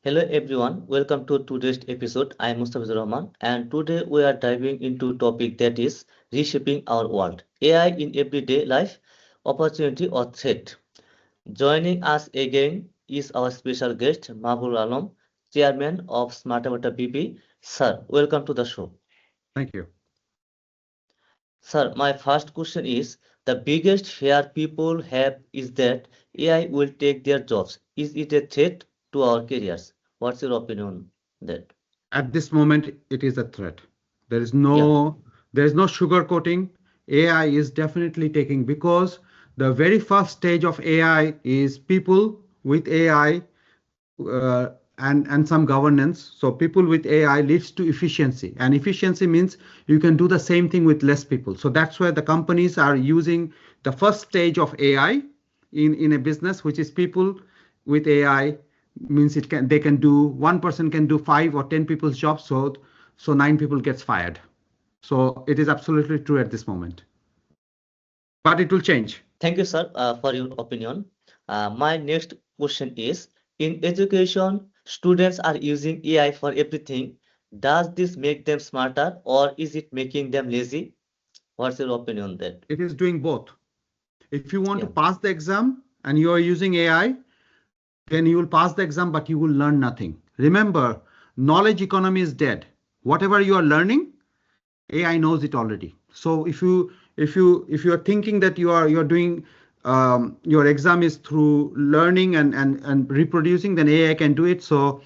Hello everyone, welcome to today's episode. I am Mustafizur Rahman and today we are diving into a topic that is reshaping our world. AI in everyday life, opportunity or threat. Joining us again is our special guest Mahbul Alam, Chairman of Smartabata BP. Sir, welcome to the show. Thank you. Sir, my first question is the biggest fear people have is that AI will take their jobs. Is it a threat to our careers? What's your opinion on that? At this moment, it is a threat. There is Yeah. no there is no sugarcoating. AI is definitely taking because the very first stage of AI is people with AI and some governance. So people with AI leads to efficiency, and efficiency means you can do the same thing with less people. So that's why the companies are using the first stage of AI in a business, which is people with AI means they can do one person can do 5 or 10 people's jobs. So 9 people gets fired. So it is absolutely true at this moment, but it will change. Thank you, sir, for your opinion. My next question is, in education, students are using AI for everything. Does this make them smarter or is it making them lazy? What's your opinion on that? It is doing both. If you want to Yeah. pass the exam and you are using AI, then you will pass the exam, but you will learn nothing. Remember, knowledge economy is dead. Whatever you are learning, AI knows it already. So if you are thinking that you're doing your exam is through learning and reproducing, then AI can do it. So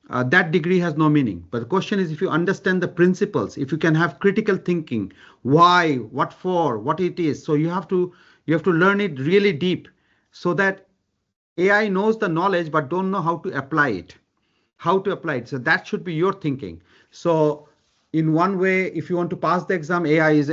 that degree has no meaning. But the question is, if you understand the principles, if you can have critical thinking, why, what for, what it is. So you have to learn it really deep, so that AI knows the knowledge but don't know how to apply it. How to apply it. So that should be your thinking. So in one way, if you want to pass the exam, AI is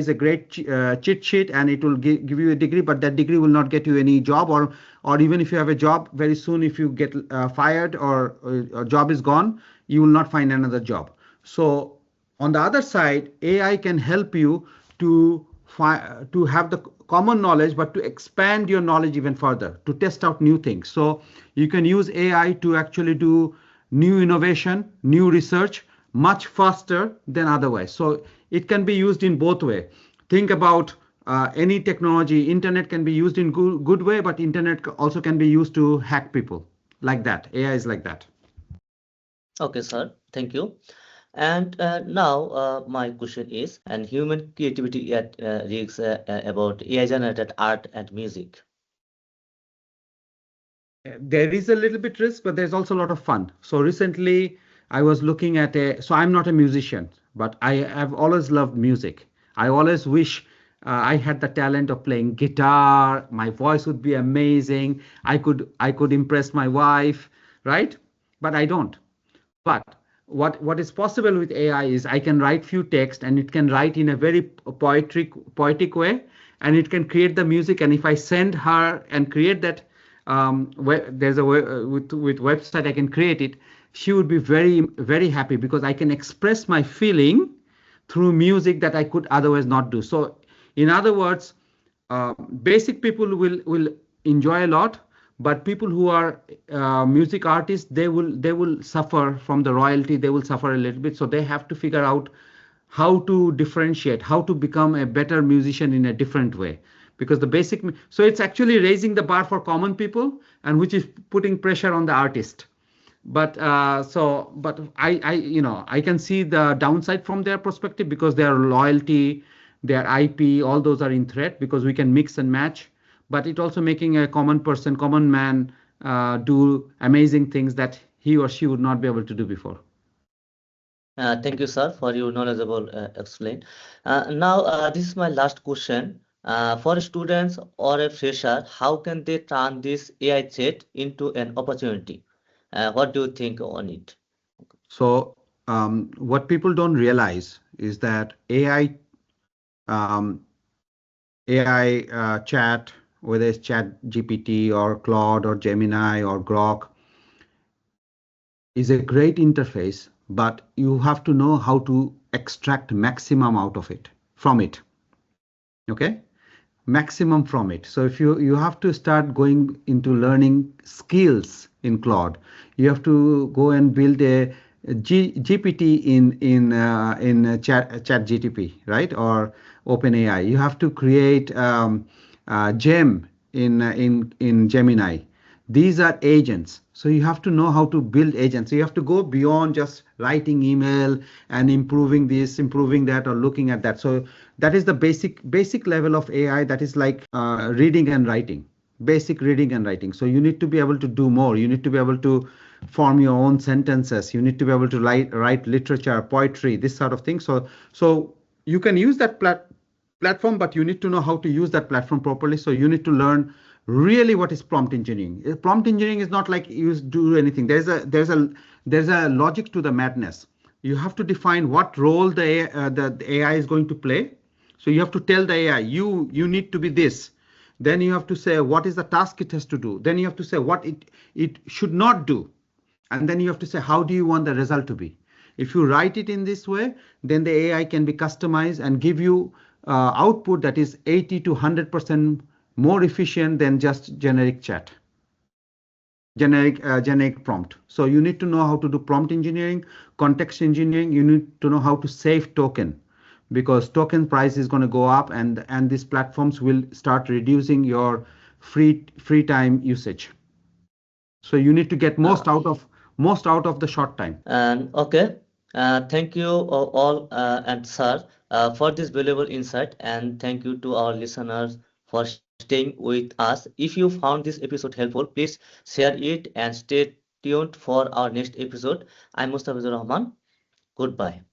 a great cheat sheet, and it will give you a degree, but that degree will not get you any job, or even if you have a job very soon, if you get fired or a job is gone, you will not find another job. So on the other side, AI can help you to have the common knowledge, but to expand your knowledge even further, to test out new things. So you can use AI to actually do new innovation, new research much faster than otherwise. So it can be used in both way. Think about any technology. Internet can be used in good way, but internet also can be used to hack people. Like that, AI is like that. Okay, sir. Thank you. And now my question is, and human creativity at risks about AI generated art and music. There is a little bit risk, but there's also a lot of fun. So recently I was looking at so I'm not a musician, but I have always loved music. I always wish I had the talent of playing guitar. My voice would be amazing. I could impress my wife, right? But I don't. But what is possible with AI is I can write few text, and it can write in a very poetic way, and it can create the music. And if I send her and create that, there's a way, with website I can create it. She would be very happy because I can express my feeling through music that I could otherwise not do. So in other words, basic people will enjoy a lot, but people who are music artists, they will suffer from the royalty. They will suffer a little bit, so they have to figure out how to differentiate, how to become a better musician in a different way. Because the basic, so it's actually raising the bar for common people, and which is putting pressure on the artist. But I can see the downside from their perspective, because their loyalty, their IP, all those are in threat, because we can mix and match. But it also making a common person, common man, do amazing things that he or she would not be able to do before. Thank you, sir, for your knowledgeable explain. Now, this is my last question. For students or a fresher, how can they turn this AI threat into an opportunity? What do you think on it? So what people don't realize is that um, AI chat, whether it's Chat GPT or Claude or Gemini or Grok, is a great interface, but you have to know how to extract maximum out of it, from it. Okay, maximum from it. So if you have to start going into learning skills in Claude. You have to go and build a GPT in Chat GTP, right? Or OpenAI. You have to create Gem in Gemini. These are agents. So you have to know how to build agents. So you have to go beyond just writing email and improving this, improving that, or looking at that. So that is the basic level of AI. That is like reading and writing, basic reading and writing. So you need to be able to do more. You need to be able to form your own sentences. You need to be able to write literature, poetry, this sort of thing. So you can use that platform, but you need to know how to use that platform properly. So you need to learn really what is prompt engineering. Prompt engineering is not like you do anything. There's a logic to the madness. You have to define what role the AI is going to play. So you have to tell the AI, you need to be this. Then you have to say what is the task it has to do. Then you have to say what it should not do. And then you have to say how do you want the result to be. If you write it in this way, then the AI can be customized and give you output that is 80 to 100% more efficient than just generic chat, generic prompt. So you need to know how to do prompt engineering, context engineering. You need to know how to save token, because token price is going to go up, and these platforms will start reducing your free time usage. So you need to get most out of the short time. And okay, thank you all and sir for this valuable insight, and thank you to our listeners for staying with us. If you found this episode helpful, please share it and stay tuned for our next episode. I'm Mustafizur Rahman. Goodbye.